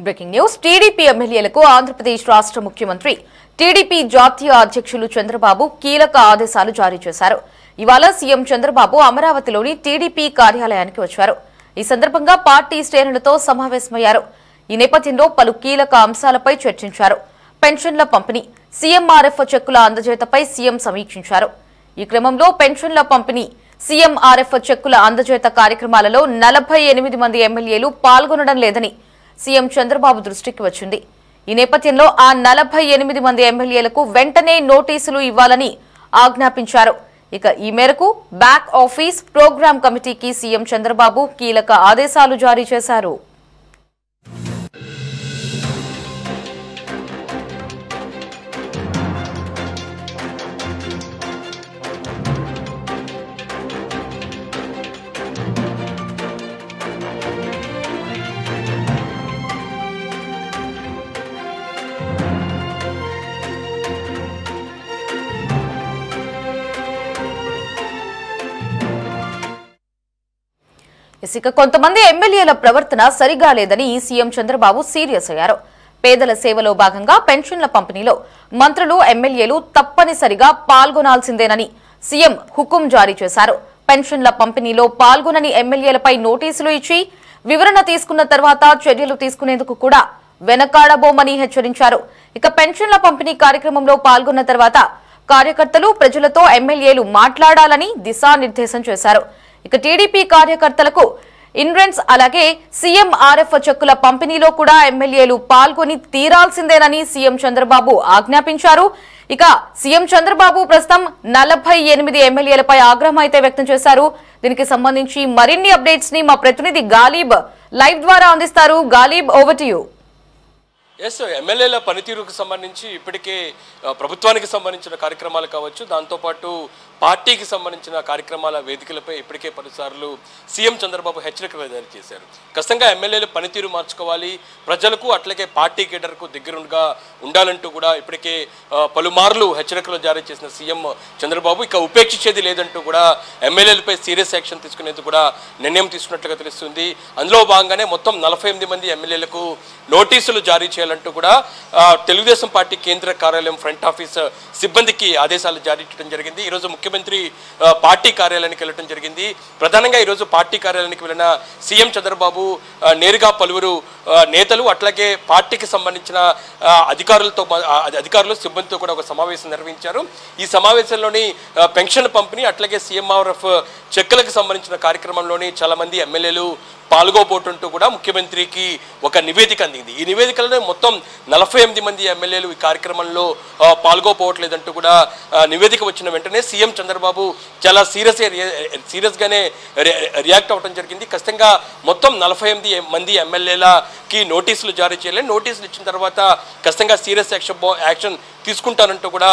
Breaking news TDP ఎమ్మెల్యేలకు ఆంధ్రప్రదేశ్ రాష్ట్ర ముఖ్యమంత్రి టీడీపీ జాతీయ అధ్యక్షులు చంద్రబాబు కీలక ఆదేశాలు జారీ చేశారు. ఇవాళ సీఎం చంద్రబాబు అమరావతిలోని టీడీపీ కార్యాలయానికి వచ్చారు. ఈ సందర్భంగా పార్టీ శ్రేణులతో సమావేశమయ్యారు. ఈ నేపథ్యంలో పలు కీలక అంశాలపై చర్చించారు. పెన్షన్ల పంపిణీ, సీఎంఆర్ఎఫ్ చెక్కుల అందజేతపై సీఎం సమీక్షించారు. ఈ క్రమంలో పెన్షన్ల పంపిణీ, సీఎంఆర్ఎఫ్ చెక్కుల అందజేత కార్యక్రమాలలో 48 మంది ఎమ్మెల్యేలు పాల్గొనడం లేదని సీఎం చంద్రబాబు దృష్టికి వచ్చింది. ఈ నేపథ్యంలో ఆ 48 మంది ఎమ్మెల్యేలకు వెంటనే నోటీసులు ఇవ్వాలని ఆజ్ఞాపించారు. ఇక ఈ మేరకు బ్యాక్ ఆఫీస్ ప్రోగ్రామ్ కమిటీకి సీఎం చంద్రబాబు కీలక ఆదేశాలు జారీ చేశారు. ఇక కొంతమంది ఎమ్మెల్యేల ప్రవర్తన సరిగా లేదని సీఎం చంద్రబాబు సీరియస్ అయ్యారు. పేదల సేవలో భాగంగా పెన్షన్ల పంపిణీలో మంత్రులు, ఎమ్మెల్యేలు తప్పనిసరిగా పాల్గొనాల్సిందేనని సీఎం హుకుం జారీ చేశారు. పెన్షన్ల పంపిణీలో పాల్గొనని ఎమ్మెల్యేలపై నోటీసులు ఇచ్చి వివరణ తీసుకున్న తర్వాత చర్యలు తీసుకునేందుకు కూడా వెనకాడబోమని హెచ్చరించారు. ఇక పెన్షన్ల పంపిణీ కార్యక్రమంలో పాల్గొన్న తర్వాత కార్యకర్తలు, ప్రజలతో ఎమ్మెల్యేలు మాట్లాడాలని దిశానిర్దేశం చేశారు. ఇక టీడీపీ కార్యకర్తలకు ఇన్సూరెన్స్ అలాగే సీఎంఆర్ఎఫ్ చెక్కుల పంపిణీలో కూడా ఎమ్మెల్యేలు పాల్గొని తీరాల్సిందేనని సీఎం చంద్రబాబు ఆజ్ఞాపించారు. ఇక సీఎం చంద్రబాబు ప్రస్తుతం 48 ఎమ్మెల్యేలపై ఆగ్రహం అయితే వ్యక్తం చేశారు. దీనికి సంబంధించి మరిన్ని అప్డేట్స్ ని మా ప్రతినిధి గాలిబ్ లైవ్ ద్వారా అందిస్తారు. Ghalib, over to you. Yes, ఎమ్మెల్యేల పనితీరుకు సంబంధించి ఇప్పటికే ప్రభుత్వానికి సంబంధించిన కార్యక్రమాలు కావచ్చు, దాంతోపాటు పార్టీకి సంబంధించిన కార్యక్రమాల వేదికలపై ఇప్పటికే పలుసార్లు సీఎం చంద్రబాబు హెచ్చరికలు జారీ చేశారు. ఖచ్చితంగా ఎమ్మెల్యేలు పనితీరు మార్చుకోవాలి, ప్రజలకు అట్లాగే పార్టీ కేడర్కు దగ్గరగా ఉండాలంటూ కూడా ఇప్పటికే పలుమార్లు హెచ్చరికలు జారీ చేసిన సీఎం చంద్రబాబు ఇక ఉపేక్షించేది లేదంటూ కూడా ఎమ్మెల్యేలపై సీరియస్ యాక్షన్ తీసుకునేందుకు కూడా నిర్ణయం తీసుకున్నట్లుగా తెలుస్తుంది. అందులో భాగంగానే మొత్తం 48 మంది ఎమ్మెల్యేలకు నోటీసులు జారీ చేయాలంటూ కూడా తెలుగుదేశం పార్టీ కేంద్ర కార్యాలయం ఫ్రంట్ ఆఫీస్ సిబ్బందికి ఆదేశాలు జారీ చేయడం జరిగింది. ఈరోజు ముఖ్యమంత్రి పార్టీ కార్యాలయానికి వెళ్ళడం జరిగింది. ప్రధానంగా ఈరోజు పార్టీ కార్యాలయానికి వెళ్ళిన సీఎం చంద్రబాబు నేరుగా పలువురు నేతలు అట్లాగే పార్టీకి సంబంధించిన అధికారులు సిబ్బందితో కూడా ఒక సమావేశం నిర్వహించారు. ఈ సమావేశంలోని పెన్షన్ పంపిణీ అట్లాగే సీఎంఆర్ఎఫ్ చెక్కులకు సంబంధించిన కార్యక్రమంలోని చాలా మంది ఎమ్మెల్యేలు పాల్గొబోతుంటూ కూడా ముఖ్యమంత్రికి ఒక నివేదిక అందింది. ఈ నివేదికలో మొత్తం 48 మంది ఎమ్మెల్యేలు ఈ కార్యక్రమంలో పాల్గొపోవట్లేదంటూ కూడా నివేదిక వచ్చిన వెంటనే సీఎం చంద్రబాబు చాలా సీరియస్గానే రియాక్ట్ అవ్వడం జరిగింది. ఖచ్చితంగా మొత్తం 48 మంది ఎమ్మెల్యేలకి నోటీసులు జారీ చేయాలి. నోటీసులు ఇచ్చిన తర్వాత ఖచ్చితంగా సీరియస్ యాక్షన్ తీసుకుంటానంటూ కూడా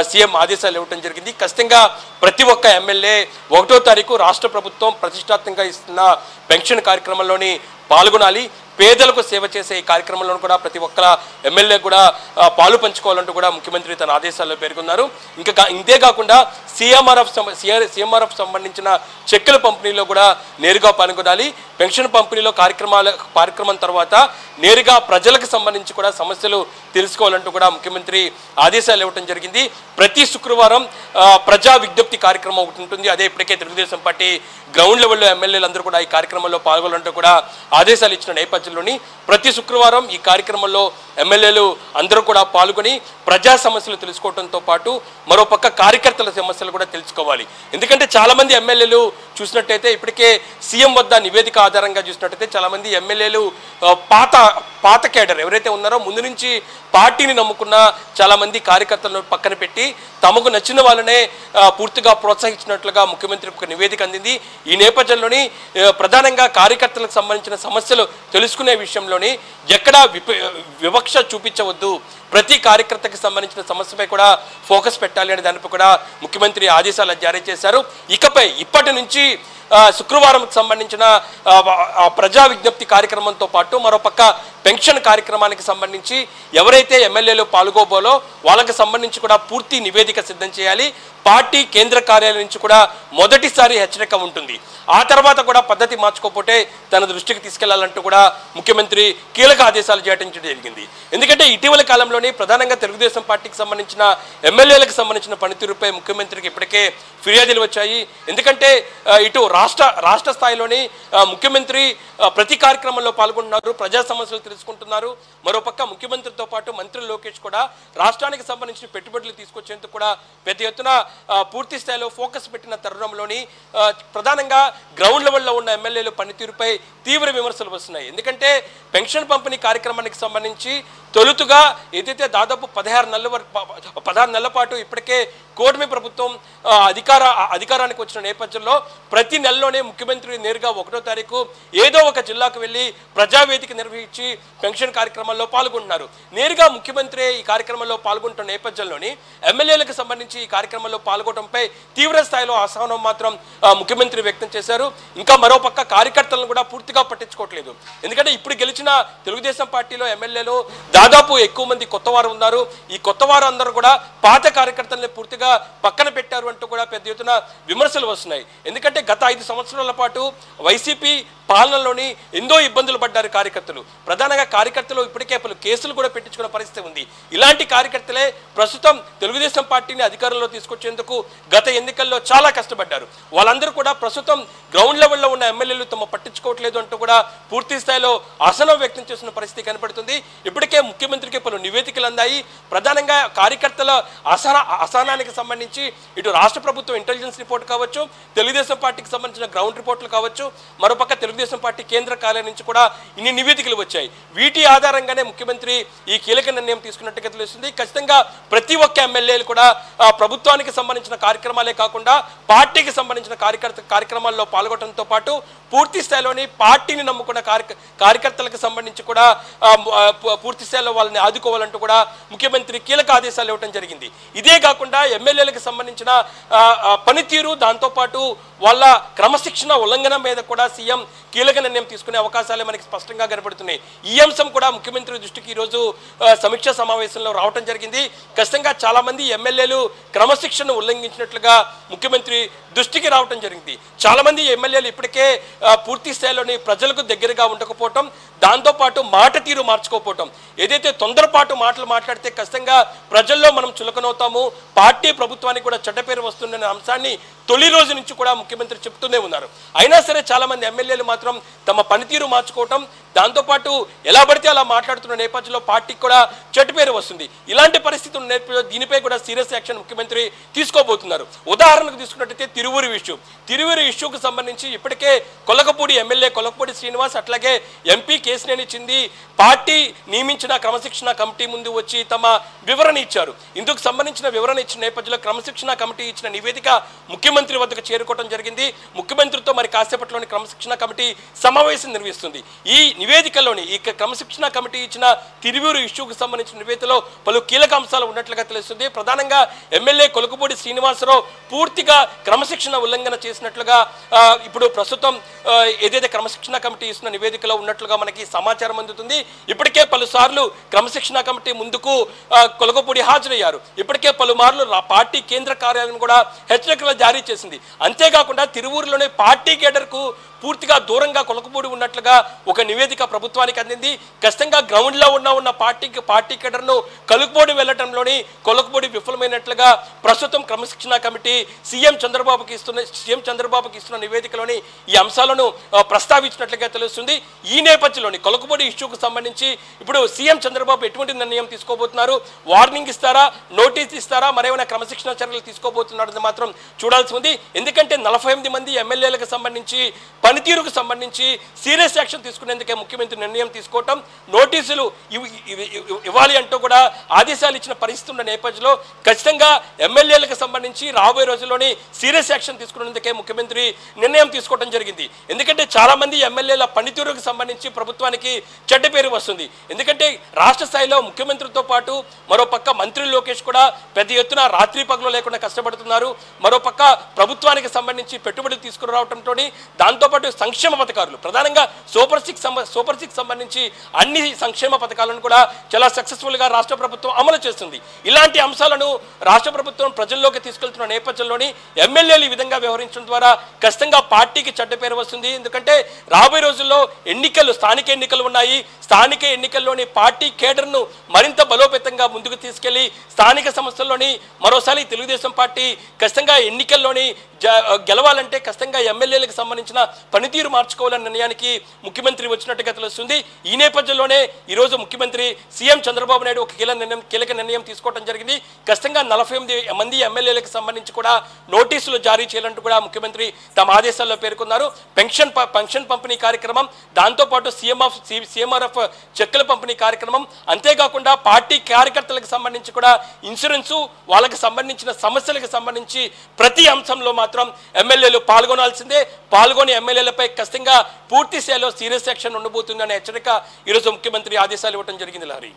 సీఎం ఆదేశాలు ఇవ్వడం జరిగింది. ఖచ్చితంగా ప్రతి ఒక్క ఎమ్మెల్యే 1వ తారీఖు రాష్ట్ర ప్రభుత్వం ప్రతిష్టాత్మకంగా ఇస్తున్న పెన్షన్ కార్యక్రమంలోని పాల్గొనాలి. పేదలకు సేవ చేసే ఈ కార్యక్రమంలో కూడా ప్రతి ఒక్క ఎమ్మెల్యే కూడా పాలు పంచుకోవాలంటూ కూడా ముఖ్యమంత్రి తన ఆదేశాల్లో పేర్కొన్నారు. ఇంతే కాకుండా సీఎంఆర్ఎఫ్ సంబంధించిన చెక్కుల పంపిణీలో కూడా నేరుగా పాల్గొనాలి. పెన్షన్ పంపిణీలో కార్యక్రమం తర్వాత నేరుగా ప్రజలకు సంబంధించి కూడా సమస్యలు తెలుసుకోవాలంటూ కూడా ముఖ్యమంత్రి ఆదేశాలు ఇవ్వడం జరిగింది. ప్రతి శుక్రవారం ప్రజా విజ్ఞప్తి కార్యక్రమం ఒకటి ఉంటుంది. అదే ఇప్పటికే తెలుగుదేశం పార్టీ గ్రౌండ్ లెవెల్లో ఎమ్మెల్యేలందరూ కూడా ఈ కార్యక్రమంలో పాల్గొనాలంటూ కూడా ఆదేశాలు ఇచ్చిన నేపథ్యంలోని ప్రతి శుక్రవారం ఈ కార్యక్రమంలో ఎమ్మెల్యేలు అందరూ కూడా పాల్గొని ప్రజా సమస్యలు తెలుసుకోవడంతో పాటు మరోపక్క కార్యకర్తల సమస్యలు కూడా తెలుసుకోవాలి. ఎందుకంటే చాలామంది ఎమ్మెల్యేలు చూసినట్టయితే ఇప్పటికే సీఎం వద్ద నివేదిక ఆధారంగా చూసినట్టయితే చాలామంది ఎమ్మెల్యేలు పాత కేడర్ ఎవరైతే ఉన్నారో ముందు నుంచి పార్టీని నమ్ముకున్న చాలామంది కార్యకర్తలను పక్కన పెట్టి తమకు నచ్చిన వాళ్ళనే పూర్తిగా ప్రోత్సహించినట్లుగా ముఖ్యమంత్రికి ఒక నివేదిక అందింది. ఈ నేపథ్యంలోని ప్రధానంగా కార్యకర్తలకు సంబంధించిన సమస్యలు తెలుసుకునే విషయంలోని ఎక్కడా వివక్ష చూపించవద్దు, ప్రతి కార్యకర్తకి సంబంధించిన సమస్యపై కూడా ఫోకస్ పెట్టాలి అనే దానిపై కూడా ముఖ్యమంత్రి ఆదేశాలు జారీ చేశారు. ఇప్పటి నుంచి శుక్రవారం సంబంధించిన ప్రజా విజ్ఞప్తి కార్యక్రమంతో పాటు మరోపక్క పెన్షన్ కార్యక్రమానికి సంబంధించి ఎవరైతే ఎమ్మెల్యేలు పాల్గొబోలో వాళ్ళకి సంబంధించి కూడా పూర్తి నివేదిక సిద్ధం చేయాలి. పార్టీ కేంద్ర కార్యాలయం నుంచి కూడా మొదటిసారి హెచ్చరిక ఉంటుంది. ఆ తర్వాత కూడా పద్ధతి మార్చుకోకపోతే తన దృష్టికి తీసుకెళ్లాలంటూ కూడా ముఖ్యమంత్రి కీలక ఆదేశాలు చేయడం జరిగింది. ఎందుకంటే ఇటీవల కాలంలోనే ప్రధానంగా తెలుగుదేశం పార్టీకి సంబంధించిన ఎమ్మెల్యేలకు సంబంధించిన పనితీరుపై ముఖ్యమంత్రికి ఇప్పటికే ఫిర్యాదులు వచ్చాయి. ఎందుకంటే ఇటు రాష్ట్ర స్థాయిలోని ముఖ్యమంత్రి ప్రతి కార్యక్రమంలో పాల్గొంటున్నారు, ప్రజా సమస్యలు తెలుసుకుంటున్నారు. మరోపక్క ముఖ్యమంత్రితో పాటు మంత్రి లోకేష్ కూడా రాష్ట్రానికి సంబంధించిన పెట్టుబడులు తీసుకొచ్చేందుకు కూడా పెద్ద ఎత్తున పూర్తి స్థాయిలో ఫోకస్ పెట్టిన తరుణంలోని ప్రధానంగా గ్రౌండ్ లెవెల్లో ఉన్న ఎమ్మెల్యేలు పనితీరుపై తీవ్ర విమర్శలు వస్తున్నాయి. ఎందుకంటే పెన్షన్ పంపిణీ కార్యక్రమానికి సంబంధించి తొలుతుగా ఏదైతే దాదాపు 16 నెలల పాటు ఇప్పటికే కూటమి ప్రభుత్వం అధికారానికి వచ్చిన నేపథ్యంలో ప్రతి నెలలోనే ముఖ్యమంత్రి నేరుగా 1వ తారీఖు ఏదో ఒక జిల్లాకు వెళ్ళి ప్రజావేదిక నిర్వహించి పెన్షన్ కార్యక్రమాల్లో పాల్గొంటున్నారు. నేరుగా ముఖ్యమంత్రి ఈ కార్యక్రమంలో పాల్గొంటున్న నేపథ్యంలోని ఎమ్మెల్యేలకు సంబంధించి ఈ కార్యక్రమంలో పాల్గొనడంపై తీవ్ర స్థాయిలో అసహనం మాత్రం ముఖ్యమంత్రి వ్యక్తం చేశారు. ఇంకా మరోపక్క కార్యకర్తలను కూడా పూర్తిగా పట్టించుకోవట్లేదు. ఎందుకంటే ఇప్పుడు గెలిచిన తెలుగుదేశం పార్టీలో ఎమ్మెల్యేలు దాదాపు ఎక్కువ మంది కొత్త వారు ఉన్నారు. ఈ కొత్త వారు అందరూ కూడా పాత కార్యకర్తలను పూర్తిగా పక్కన పెట్టారు అంటూ కూడా పెద్ద ఎత్తున విమర్శలు వస్తున్నాయి. ఎందుకంటే గత 5 సంవత్సరాల పాటు వైసీపీ పాలనలోని ఎంతో ఇబ్బందులు పడ్డారు కార్యకర్తలు. ప్రధానంగా కార్యకర్తలు ఇప్పటికే పలు కేసులు కూడా పెట్టించుకున్న పరిస్థితి ఉంది. ఇలాంటి కార్యకర్తలే ప్రస్తుతం తెలుగుదేశం పార్టీని అధికారంలో తీసుకొచ్చేందుకు గత ఎన్నికల్లో చాలా కష్టపడ్డారు. వాళ్ళందరూ కూడా ప్రస్తుతం గ్రౌండ్ లెవెల్లో ఉన్న ఎమ్మెల్యేలు తమ పట్టించుకోవట్లేదు అంటూ కూడా పూర్తి స్థాయిలో అసహనం వ్యక్తం చేస్తున్న పరిస్థితి కనపడుతుంది. ఇప్పటికే ముఖ్యమంత్రికి పలు నివేదికలు అందాయి. ప్రధానంగా కార్యకర్తల అసహనానికి సంబంధించి ఇటు రాష్ట్ర ప్రభుత్వం ఇంటెలిజెన్స్ రిపోర్ట్ కావచ్చు, తెలుగుదేశం పార్టీకి సంబంధించిన గ్రౌండ్ రిపోర్ట్లు కావచ్చు, మరోపక్క తెలుగుదేశం పార్టీ కేంద్ర కార్యాలయం నుంచి కూడా ఇన్ని నివేదికలు వచ్చాయి. వీటి ఆధారంగానే ముఖ్యమంత్రి ఈ కీలక నిర్ణయం తీసుకున్నట్టుగా తెలుస్తుంది. ఖచ్చితంగా ప్రతి ఒక్క ఎమ్మెల్యేలు కూడా ప్రభుత్వానికి సంబంధించిన కార్యక్రమాలే కాకుండా పార్టీకి సంబంధించిన కార్యక్రమాల్లో పాల్గొనడంతో పాటు పూర్తి స్థాయిలోని పార్టీని నమ్ముకున్న కార్యకర్తలకు సంబంధించి కూడా పూర్తి స్థాయిలో వాళ్ళని ఆదుకోవాలంటూ కూడా ముఖ్యమంత్రి కీలక ఆదేశాలు ఇవ్వడం జరిగింది. ఇదే కాకుండా ఎమ్మెల్యేలకు సంబంధించిన పనితీరు, దాంతోపాటు వాళ్ళ క్రమశిక్షణ ఉల్లంఘన మీద కూడా సీఎం కీలక నిర్ణయం తీసుకునే అవకాశాలే మనకి స్పష్టంగా కనబడుతున్నాయి. ఈ అంశం కూడా ముఖ్యమంత్రి దృష్టికి ఈరోజు సమీక్షా సమావేశంలో రావడం జరిగింది. ఖచ్చితంగా చాలా మంది ఎమ్మెల్యేలు క్రమశిక్షణ ఉల్లంఘించినట్లుగా ముఖ్యమంత్రి దృష్టికి రావడం జరిగింది. చాలా మంది ఎమ్మెల్యేలు ఇప్పటికే పూర్తి స్థాయిలోని ప్రజలకు దగ్గరగా ఉండకపోవటం, దాంతోపాటు మాట తీరు మార్చుకోకపోవటం, ఏదైతే తొందరపాటు మాటలు మాట్లాడితే ఖచ్చితంగా ప్రజల్లో మనం చులకనవుతాము, పార్టీ ప్రభుత్వానికి కూడా చెడ్డ పేరు వస్తుందనే అంశాన్ని తొలి రోజు నుంచి కూడా ముఖ్యమంత్రి చెప్తూనే ఉన్నారు. అయినా సరే చాలా మంది ఎమ్మెల్యేలు మాత్రం తమ పనితీరు మార్చుకోవటం, దాంతోపాటు ఎలా పడితే అలా మాట్లాడుతున్న నేపథ్యంలో పార్టీకి కూడా చెడ్డ పేరు వస్తుంది. ఇలాంటి పరిస్థితుల నేపథ్యంలో దీనిపై కూడా సీరియస్ యాక్షన్ ముఖ్యమంత్రి తీసుకోబోతున్నారు. ఉదాహరణకు తీసుకున్నట్టయితే తిరువూరు ఇష్యూకు సంబంధించి ఇప్పటికే కొలకపూడి ఎమ్మెల్యే కొలకపూడి శ్రీనివాస్, అట్లాగే ఎంపీ కేశినేని చింది పార్టీ నియమించిన క్రమశిక్షణ కమిటీ ముందు వచ్చి తమ వివరణ ఇచ్చారు. ఇందుకు సంబంధించిన వివరణ ఇచ్చిన నేపథ్యంలో క్రమశిక్షణ కమిటీ ఇచ్చిన నివేదిక ముఖ్యమంత్రి వద్దకు చేరుకోవడం జరిగింది. ముఖ్యమంత్రితో మరి కాసేపట్లోని క్రమశిక్షణ కమిటీ సమావేశం నిర్వహిస్తుంది. ఈ నివేదికలోని ఈ క్రమశిక్షణ కమిటీ ఇచ్చిన తిరువూరు ఇష్యూకు సంబంధించిన నివేదికలో పలు కీలక అంశాలు ఉన్నట్లుగా తెలుస్తుంది. ప్రధానంగా ఎమ్మెల్యే కొలకపూడి శ్రీనివాసరావు పూర్తిగా క్రమశిక్షణ ఉల్లంఘన చేసినట్లుగా ఇప్పుడు ప్రస్తుతం ఏదైతే క్రమశిక్షణ కమిటీ ఇస్తున్న నివేదికలో ఉన్నట్లుగా మనకి సమాచారం అందుతుంది. ఇప్పటికే పలుసార్లు క్రమశిక్షణ కమిటీ ముందుకు కొలకపూడి హాజరయ్యారు. ఇప్పటికే పలుమార్లు పార్టీ కేంద్ర కార్యాలయం కూడా హెచ్చరికలు జారీ చేసింది. అంతేకాకుండా తిరువూరులోనే పార్టీ కేడర్కు పూర్తిగా దూరంగా కొలకపూడి ఉన్నట్లుగా ఒక నివేదిక ప్రభుత్వానికి అందింది. ఖచ్చితంగా గ్రౌండ్లో ఉన్న పార్టీ కేడర్ను కలుపుబోడి వెళ్లడంలోని కొలకపూడి విఫలమైనట్లుగా ప్రస్తుతం క్రమశిక్షణ కమిటీ సీఎం చంద్రబాబుకి ఇస్తున్న నివేదికలోని ఈ అంశాలను ప్రస్తావించినట్లుగా తెలుస్తుంది. ఈ నేపథ్యంలోని కొలకపూడి ఇష్యూకు సంబంధించి ఇప్పుడు సీఎం చంద్రబాబు ఎటువంటి నిర్ణయం తీసుకోబోతున్నారు? వార్నింగ్ ఇస్తారా, నోటీస్ ఇస్తారా, మరేమైనా క్రమశిక్షణ చర్యలు తీసుకోబోతున్నారని మాత్రం చూడాల్సి ఉంది. ఎందుకంటే 48 మంది ఎమ్మెల్యేలకు సంబంధించి పనితీరుకు సంబంధించి సీరియస్ యాక్షన్ తీసుకునేందుకే ముఖ్యమంత్రి నిర్ణయం తీసుకోవటం, నోటీసులు ఇవ్వాలి అంటూ కూడా ఆదేశాలు ఇచ్చిన పరిస్థితి ఉన్న నేపథ్యంలో ఖచ్చితంగా ఎమ్మెల్యేలకు సంబంధించి రాబోయే రోజుల్లోనే సీరియస్ యాక్షన్ తీసుకునేందుకే ముఖ్యమంత్రి నిర్ణయం తీసుకోవడం జరిగింది. ఎందుకంటే చాలా మంది ఎమ్మెల్యేల పనితీరుకు సంబంధించి ప్రభుత్వానికి చెడ్డ పేరు వస్తుంది. ఎందుకంటే రాష్ట్ర స్థాయిలో ముఖ్యమంత్రితో పాటు మరోపక్క మంత్రి లోకేష్ కూడా పెద్ద ఎత్తున రాత్రి పగలు లేకుండా కష్టపడుతున్నారు. మరోపక్క ప్రభుత్వానికి సంబంధించి పెట్టుబడులు తీసుకురావడంతో దాంతోపాటు దాంతోపాటు సంక్షేమ పథకాలు ప్రధానంగా సూపర్ సిక్స్ సంబంధించి అన్ని సంక్షేమ పథకాలను కూడా చాలా సక్సెస్ఫుల్గా రాష్ట్ర ప్రభుత్వం అమలు చేస్తుంది. ఇలాంటి అంశాలను రాష్ట్ర ప్రభుత్వం ప్రజల్లోకి తీసుకెళ్తున్న నేపథ్యంలోని ఎమ్మెల్యేలు ఈ విధంగా వ్యవహరించడం ద్వారా ఖచ్చితంగా పార్టీకి చెడ్డ పేరు వస్తుంది. ఎందుకంటే రాబోయే రోజుల్లో స్థానిక ఎన్నికలు ఉన్నాయి. స్థానిక ఎన్నికల్లోని పార్టీ కేడర్ను మరింత బలోపేతంగా ముందుకు తీసుకెళ్లి స్థానిక సంస్థల్లోని మరోసారి తెలుగుదేశం పార్టీ ఖచ్చితంగా ఎన్నికల్లోని గెలవాలంటే ఖచ్చితంగా ఎమ్మెల్యేలకు సంబంధించిన పనితీరు మార్చుకోవాలన్న నిర్ణయానికి ముఖ్యమంత్రి వచ్చినట్టుగా తెలుస్తుంది. ఈ నేపథ్యంలోనే ఈరోజు ముఖ్యమంత్రి సీఎం చంద్రబాబు నాయుడు ఒక కీలక నిర్ణయం తీసుకోవడం జరిగింది. ఖచ్చితంగా 48 మంది ఎమ్మెల్యేలకు సంబంధించి కూడా నోటీసులు జారీ చేయాలంటూ కూడా ముఖ్యమంత్రి తమ ఆదేశాల్లో పేర్కొన్నారు. పెన్షన్ పంపిణీ కార్యక్రమం, దాంతోపాటు సీఎంఆర్ఎఫ్ చెక్కుల పంపిణీ కార్యక్రమం, అంతేకాకుండా పార్టీ కార్యకర్తలకు సంబంధించి కూడా ఇన్సూరెన్సు, వాళ్ళకి సంబంధించిన సమస్యలకు సంబంధించి ప్రతి అంశంలో మాత్రం ఎమ్మెల్యేలు పాల్గొనాల్సిందే. పాల్గొని ఎమ్మెల్యేలపై ఖచ్చితంగా పూర్తి స్థాయిలో సీరియస్ యాక్షన్ ఉండబోతుందనే హెచ్చరిక ఈరోజు ముఖ్యమంత్రి ఆదేశాలు ఇవ్వడం జరిగింది. లహరి.